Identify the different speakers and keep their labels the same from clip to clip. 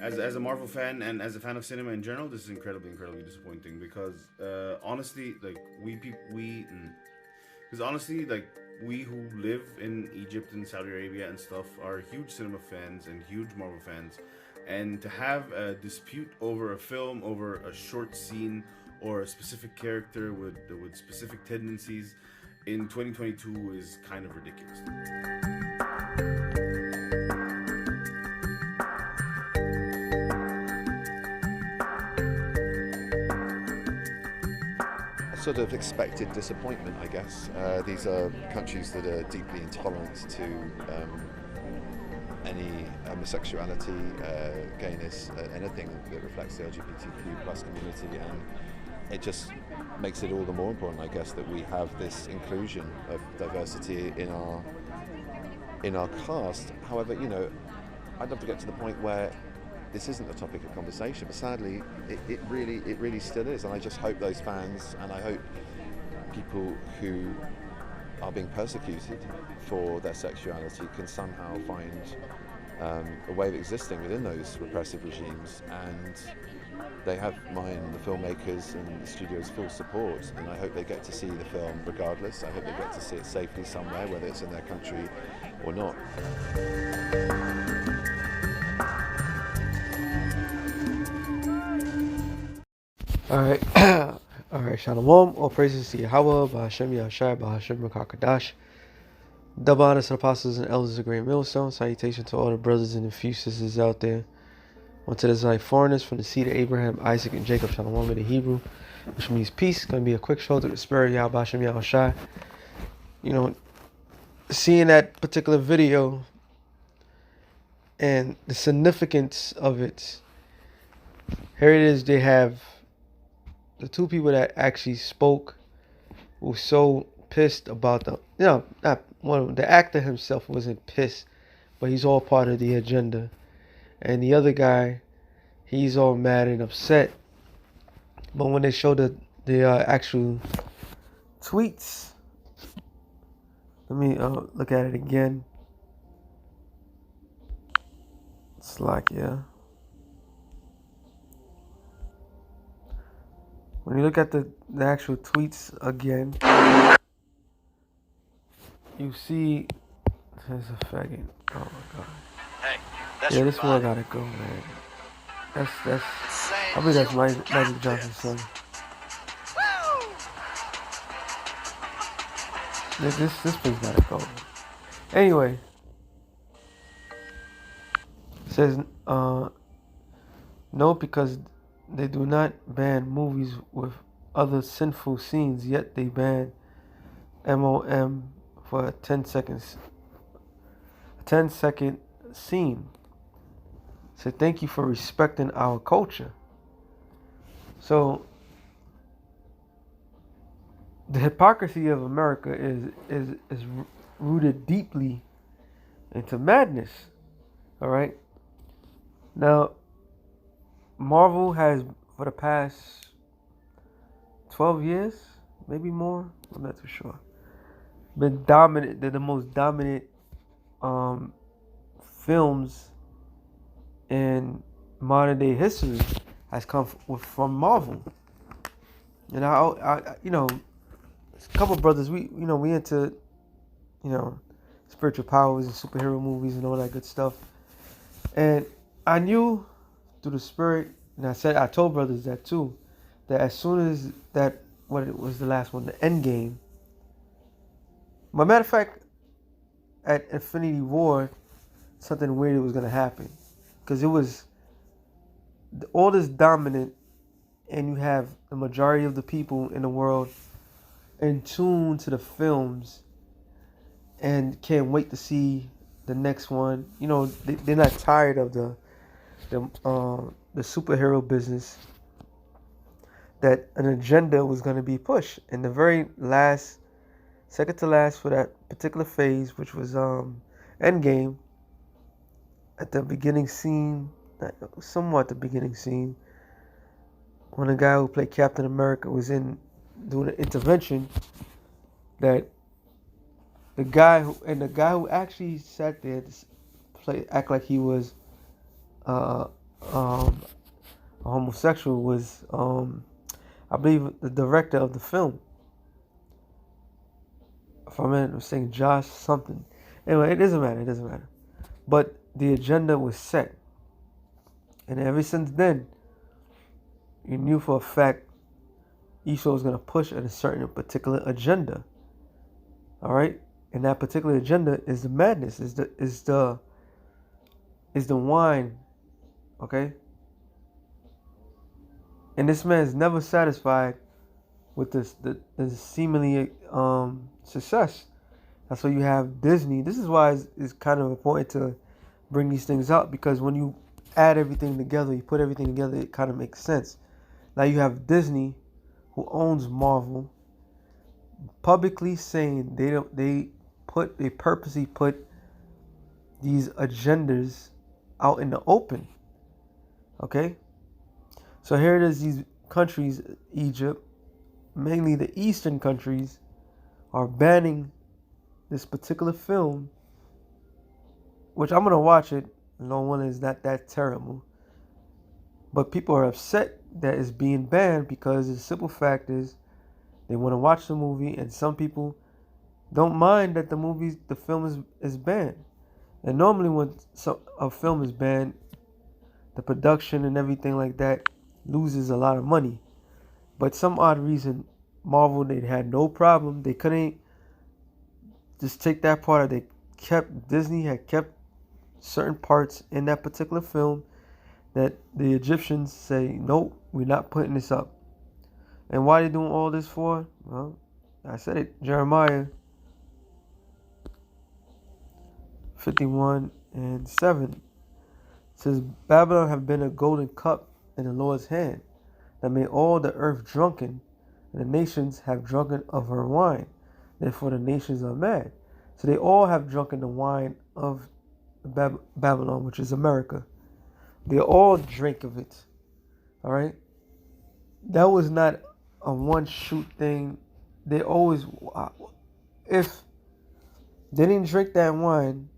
Speaker 1: as a Marvel fan and as a fan of cinema in general, this is incredibly disappointing because honestly, like because honestly, like we who live in Egypt and Saudi Arabia and stuff are huge cinema fans and huge Marvel fans, and to have a dispute over a film, over a short scene, or a specific character with specific tendencies in 2022 is kind of ridiculous.
Speaker 2: A sort of expected disappointment, I guess. These are countries that are deeply intolerant to any homosexuality, gayness, anything that reflects the LGBTQ plus community, and it just makes it all the more important, I guess, that we have this inclusion of diversity in our cast. However, I'd love to get to the point where this isn't a topic of conversation, but sadly, it really still is. And I just hope those fans, and I hope people who are being persecuted for their sexuality can somehow find a way of existing within those repressive regimes, and they have mine, the filmmakers and the studio's full support, and I hope they get to see the film regardless. I hope they get to see it safely somewhere, whether it's in their country or not.
Speaker 3: Alright, alright, Shalom, all praises to Yahweh, Bahashem Yahshai, Bahashem Rakakadash. Double honors to the apostles and elders of Great Millstone. Salutation to all the brothers and the few sisters out there. Onto the Zionite foreigners from the seed of Abraham, Isaac, and Jacob, Shalom in the Hebrew, which means peace. It's going to be a quick show through the spirit of Yahweh, Bahashem Yahushai. Seeing that particular video and the significance of it, here it is, they have the two people that actually spoke were so pissed about not one, the actor himself wasn't pissed, but he's all part of the agenda. And the other guy, he's all mad and upset. But when they show the actual tweets, let me look at it again. It's like, yeah. When you look at the actual tweets again, you see, there's a faggot. Oh my god.
Speaker 4: Hey, that's
Speaker 3: Yeah, this one gotta go, man. That's. I believe that's Magic Johnson's son. This place gotta go. Anyway, it says no, because they do not ban movies with other sinful scenes, yet they ban MOM for a 10-second scene. So thank you for respecting our culture. So the hypocrisy of America is rooted deeply into madness. All right. Now, Marvel has, for the past 12 years, maybe more, I'm not too sure, been dominant. They're the most dominant films in modern day history has come from Marvel. And I a couple brothers, we into, spiritual powers and superhero movies and all that good stuff. And I knew through the spirit, and I told brothers that too, that as soon as what it was the last one, the end game. But matter of fact, at Infinity War, something weird was gonna happen, because it was all this dominant, and you have the majority of the people in the world in tune to the films and can't wait to see the next one. They're not tired of the superhero business, that an agenda was going to be pushed. And the very last, second to last for that particular phase, which was Endgame, at the beginning scene, somewhat the beginning scene, when the guy who played Captain America was in doing an intervention, that the guy who actually sat there to act like he was a um, a homosexual was, I believe, the director of the film. If I'm saying Josh something. Anyway, it doesn't matter. It doesn't matter. But the agenda was set, and ever since then, you knew for a fact Esau was going to push a certain particular agenda. All right, and that particular agenda is the madness, is the wine. Okay, and this man is never satisfied with the seemingly success. That's why you have Disney. This is why it's kind of important to bring these things up, because when you add everything together, you put everything together, it kind of makes sense. Now you have Disney, who owns Marvel, publicly saying they purposely put these agendas out in the open. Okay? So here it is, these countries, Egypt, mainly the Eastern countries, are banning this particular film, which I'm gonna watch it. No one is not that terrible. But people are upset that it's being banned because the simple fact is they want to watch the movie, and some people don't mind that the film is banned. And normally when a film is banned, the production and everything like that loses a lot of money. But some odd reason, Marvel, they had no problem. They couldn't just take that part. Disney had kept certain parts in that particular film that the Egyptians say, nope, we're not putting this up. And why are they doing all this for? Well, I said it, Jeremiah 51:7 says, Babylon have been a golden cup in the Lord's hand, that made all the earth drunken, and the nations have drunken of her wine. Therefore the nations are mad. So they all have drunken the wine of Babylon, which is America. They all drink of it. All right? That was not a one-shoot thing. They always, if they didn't drink that wine,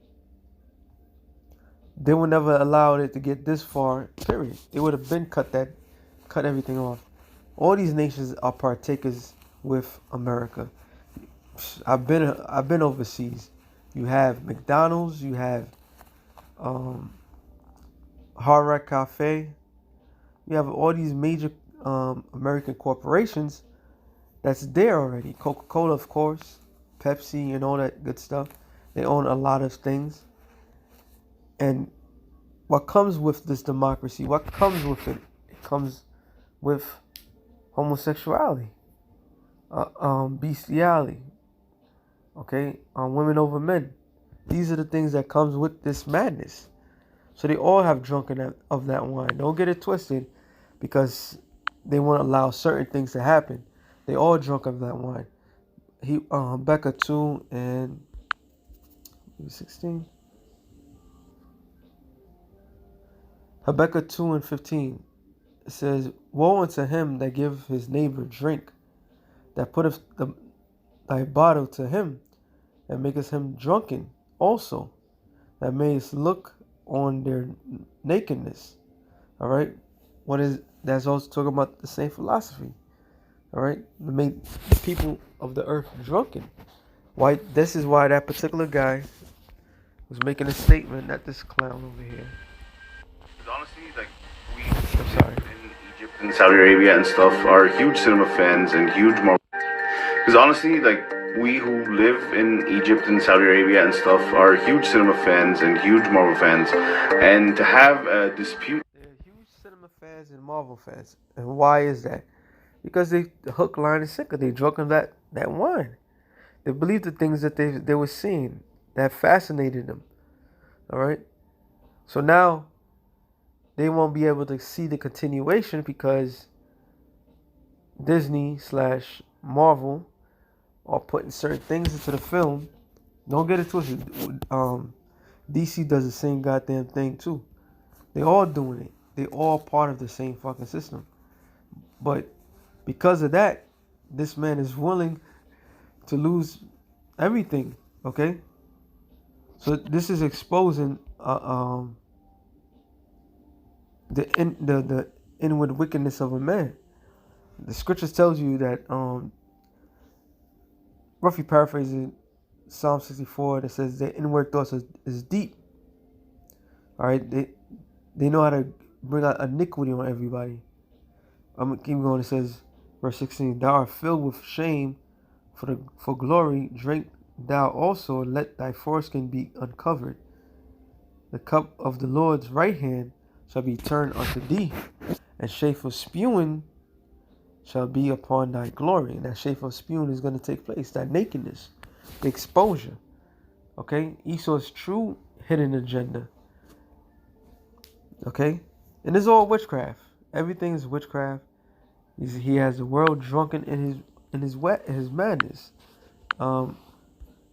Speaker 3: they would never allowed it to get this far, period. They would have been cut everything off. All these nations are partakers with America. I've been overseas. You have McDonald's, you have Hard Rock Cafe. You have all these major American corporations that's there already. Coca-Cola, of course, Pepsi, and all that good stuff. They own a lot of things. And what comes with this democracy, what comes with it? It comes with homosexuality, bestiality, okay, women over men. These are the things that comes with this madness. So they all have drunken of that wine. Don't get it twisted, because they won't allow certain things to happen. They all drunk of that wine. Habakkuk 2 and 16. Habakkuk 2:15. It says, woe unto him that giveth his neighbor drink, that putteth thy bottle to him, and maketh him drunken also, that mayest look on their nakedness. All right, that's also talking about the same philosophy. All right, to make the people of the earth drunken. Why? This is why that particular guy was making a statement, not this clown over here.
Speaker 1: Honestly, like, we
Speaker 3: I'm sorry.
Speaker 1: in Egypt and Saudi Arabia and stuff are huge cinema fans and huge Marvel. Because honestly, like, we who live in Egypt and Saudi Arabia and stuff are huge cinema fans and huge Marvel fans, and to have a dispute.
Speaker 3: They're huge cinema fans and Marvel fans, and why is that? Because they hook, line, and sinker. They drunk on that wine. They believed the things that they were seeing that fascinated them. All right, so now they won't be able to see the continuation because Disney / Marvel are putting certain things into the film. Don't get it twisted. DC does the same goddamn thing too. They all doing it. They all part of the same fucking system. But because of that, this man is willing to lose everything. Okay. So this is exposing the inward wickedness of a man. The scriptures tells you that, roughly paraphrasing Psalm 64, that says their inward thoughts is deep. All right, they know how to bring out iniquity on everybody. I'm gonna keep going. It says, verse 16: Thou art filled with shame for glory. Drink thou also, and let thy foreskin be uncovered. The cup of the Lord's right hand shall be turned unto thee, and shameful spewing shall be upon thy glory. And that shameful spewing is going to take place. That nakedness, the exposure. Okay, Esau's true hidden agenda. Okay, and it's all witchcraft. Everything is witchcraft. He has the world drunken in his madness.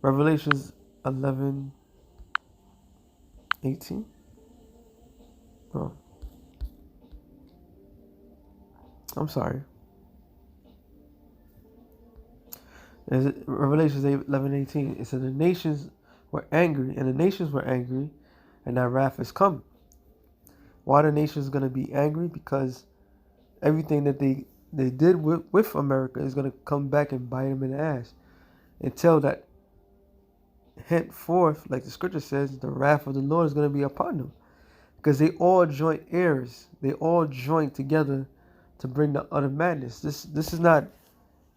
Speaker 3: Revelations 11:18. Oh, I'm sorry. Revelations 11:18. It said the nations were angry, and that wrath is come. Why the nations going to be angry? Because everything that they did with America is going to come back and bite them in the ass. Until that henceforth, like the scripture says, the wrath of the Lord is going to be upon them. Because they all joint heirs. They all joint together to bring the utter madness. This is not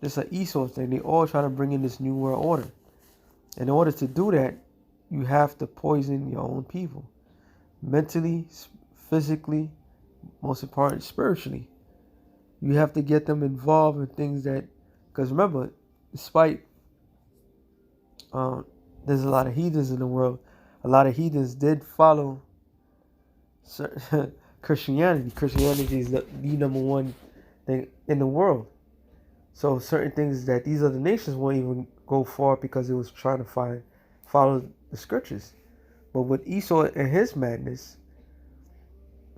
Speaker 3: just an Esau thing. They all try to bring in this new world order. In order to do that, you have to poison your own people. Mentally, physically, most important, spiritually. You have to get them involved in things that, because remember, despite there's a lot of heathens in the world, a lot of heathens did follow Christianity. Christianity is the number one thing in the world. So certain things that these other nations won't even go for because it was trying to follow the scriptures. But with Esau and his madness,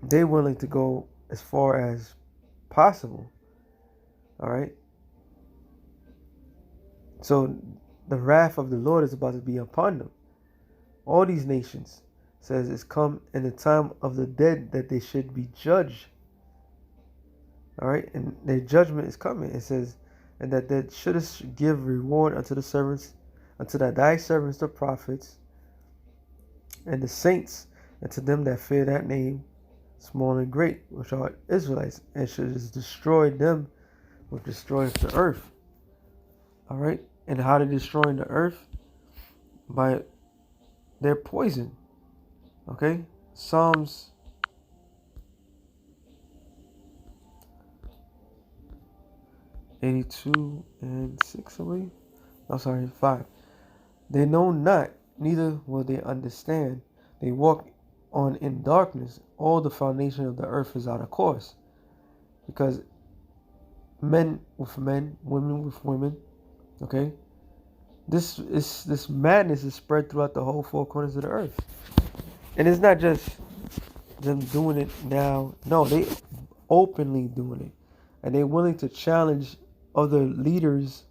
Speaker 3: they're willing to go as far as possible. All right. So the wrath of the Lord is about to be upon them. All these nations, says, it's come in the time of the dead that they should be judged. All right, and their judgment is coming. It says, and that they shouldest give reward unto the servants, unto thy servants the prophets, and the saints, and to them that fear that name, small and great, which are Israelites, and should destroy them, which destroys the earth. All right, and how to destroy the earth? By their poison. Okay, Psalms 82 and 6, I believe. No, sorry, 5. They know not, neither will they understand. They walk on in darkness. All the foundation of the earth is out of course. Because men with men, women with women, okay? This madness is spread throughout the whole four corners of the earth. And it's not just them doing it now. No, they openly doing it. And they're willing to challenge other leaders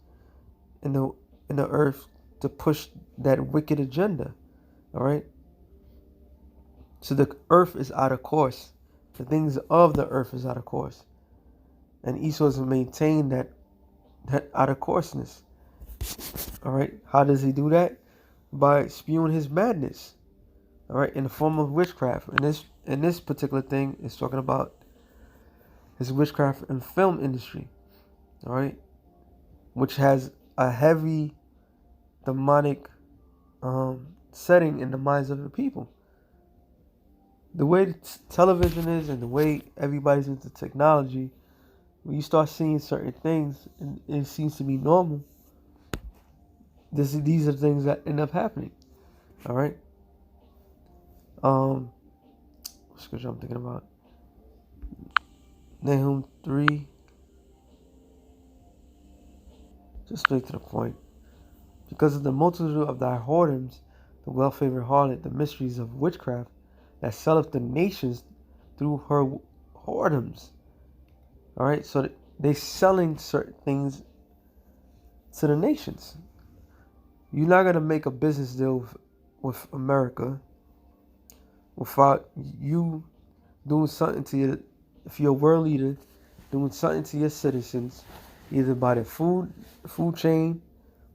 Speaker 3: in the earth to push that wicked agenda. All right? So the earth is out of course. The things of the earth is out of course. And Esau has maintained that out of courseness. All right? How does he do that? By spewing his madness. All right, in the form of witchcraft. And this particular thing is talking about his witchcraft in film industry. All right, which has a heavy demonic setting in the minds of the people. The way television is and the way everybody's into technology, when you start seeing certain things and it seems to be normal, these are things that end up happening. All right. What scripture I'm thinking about? Nahum 3. Just straight to the point. Because of the multitude of thy whoredoms, the well-favored harlot, the mysteries of witchcraft, that selleth the nations through her whoredoms. All right, so they selling certain things to the nations. You're not gonna make a business deal with America without you doing something to your, if you're a world leader, doing something to your citizens, either by the food chain,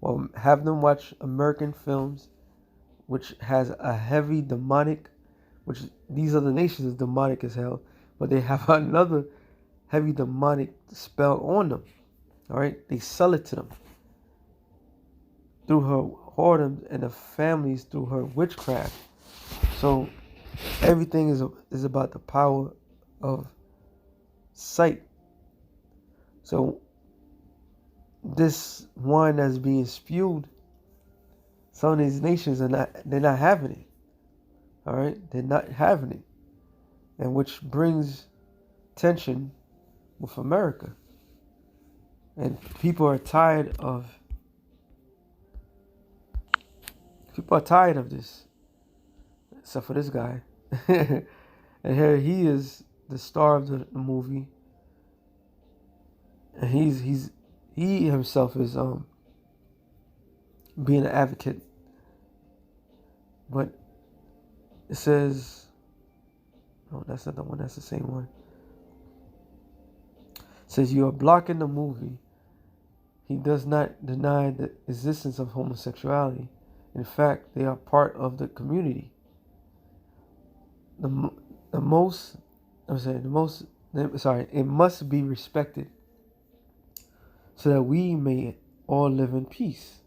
Speaker 3: or have them watch American films, which has a heavy demonic, which these other nations is demonic as hell, but they have another heavy demonic spell on them. All right, they sell it to them through her whoredom and the families through her witchcraft. So everything is about the power of sight. So this wine that's being spewed, some of these nations they're not having it. All right, they're not having it, and which brings tension with America. And people are tired of this, except for this guy. And here he is, the star of the movie, and he himself is being an advocate. But it says, no, that's not the one. That's the same one. It says you are blocking the movie. He does not deny the existence of homosexuality. In fact, they are part of the community. It must be respected so that we may all live in peace.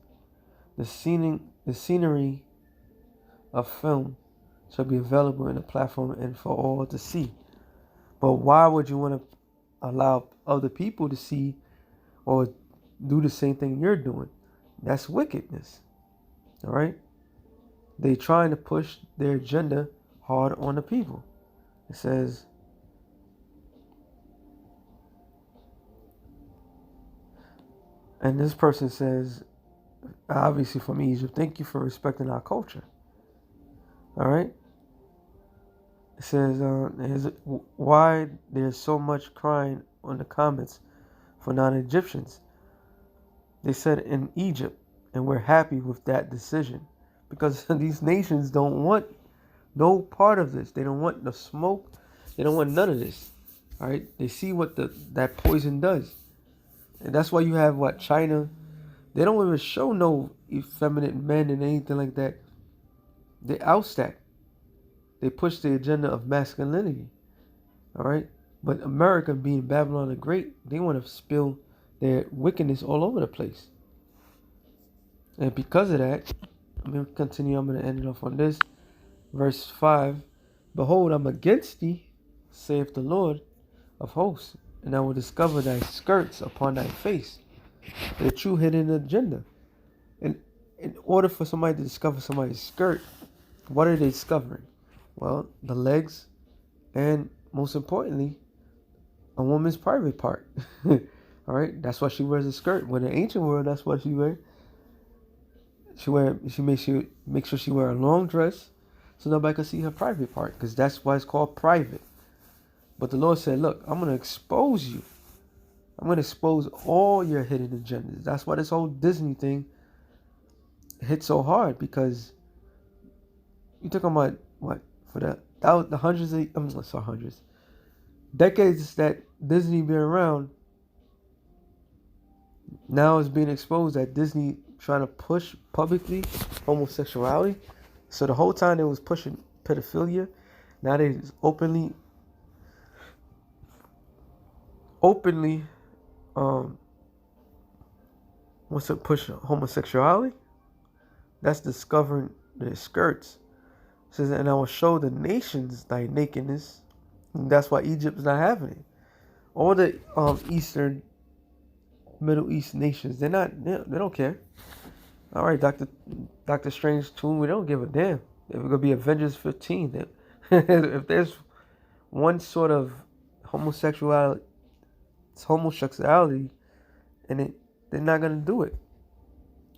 Speaker 3: The scenery of film shall be available in the platform and for all to see. But why would you want to allow other people to see or do the same thing you're doing? That's wickedness. All right? They're trying to push their agenda hard on the people. It says, and this person says, obviously from Egypt, thank you for respecting our culture. All right? It says, why there's so much crying on the comments for non-Egyptians. They said in Egypt, and we're happy with that decision because these nations don't want no part of this. They don't want the smoke. They don't want none of this. All right? They see what that poison does. And that's why you have China. They don't even show no effeminate men and anything like that. They oust that. They push the agenda of masculinity. All right? But America, being Babylon the Great, they want to spill their wickedness all over the place. And because of that, I'm going to continue. I'm going to end it off on this. Verse 5. Behold, I'm against thee, saith the Lord of hosts, and I will discover thy skirts upon thy face. The true hidden agenda. And in order for somebody to discover somebody's skirt, what are they discovering? Well, the legs, and most importantly, a woman's private part. All right, that's why she wears a skirt. When in the ancient world, that's what she wear. She makes sure she wear a long dress, so nobody can see her private part, because that's why it's called private. But the Lord said, "Look, I'm going to expose you. I'm going to expose all your hidden agendas." That's why this whole Disney thing hit so hard, because you're talking about what, for the hundreds decades that Disney been around. Now it's being exposed that Disney trying to push publicly homosexuality. So the whole time they was pushing pedophilia, now they just openly wants to push homosexuality. That's discovering their skirts. It says, and I will show the nations thy nakedness. And that's why Egypt's not having it. All the Eastern, Middle East nations, they don't care. All right, Doctor Strange 2, we don't give a damn. If it's gonna be Avengers 15, if there's one sort of homosexuality, and they're not gonna do it.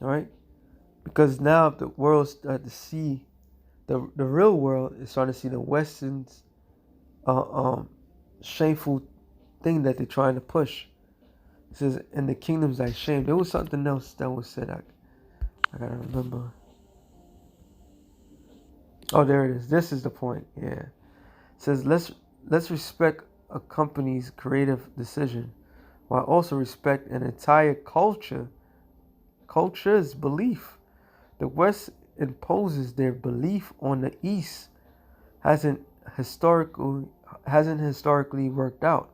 Speaker 3: All right, because now the world started to see the real world is starting to see the Western's shameful thing that they're trying to push. It says, "In the kingdoms thy shame." There was something else that was said. I gotta remember. Oh, there it is. This is the point. Yeah. It says, let's respect a company's creative decision while also respect an entire culture's belief. The West imposes their belief on the East hasn't historically worked out.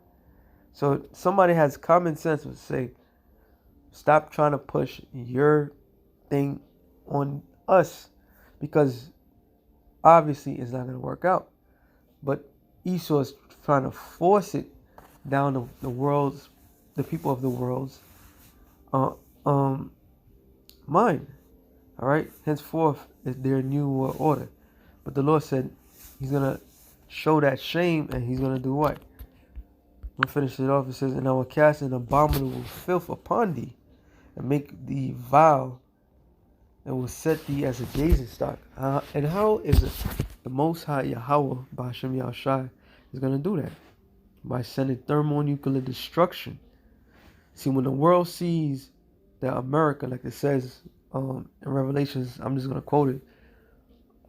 Speaker 3: So somebody has common sense would say, stop trying to push your thing on us because obviously it's not going to work out. But Esau is trying to force it down the people of the world's uh, mind. All right, henceforth is their new order. But the Lord said He's gonna show that shame, and He's gonna do what? We'll finish it off. It says, "And I will cast an abominable filth upon thee, and make thee vile, and will set thee as a gazing stock." And how is it the Most High Yahweh, Ba'ashem Yahushai, is gonna do that? By sending thermonuclear destruction. See, when the world sees that America, like it says in Revelations, I'm just going to quote it,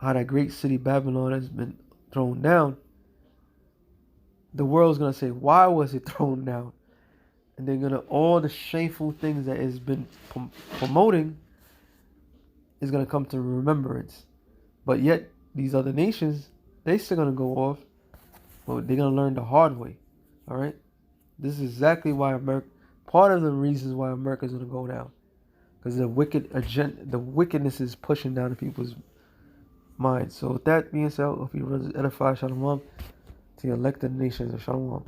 Speaker 3: how that great city Babylon has been thrown down, the world's going to say, why was it thrown down? And they're going to, all the shameful things that it's been promoting is going to come to remembrance. But yet, these other nations, they still going to go off, but they're going to learn the hard way. All right? This is exactly why America, part of the reasons why America is going to go down. Because the wickedness is pushing down the people's minds. So with that being said, if you edify, shalom, to your elected nations, shalom.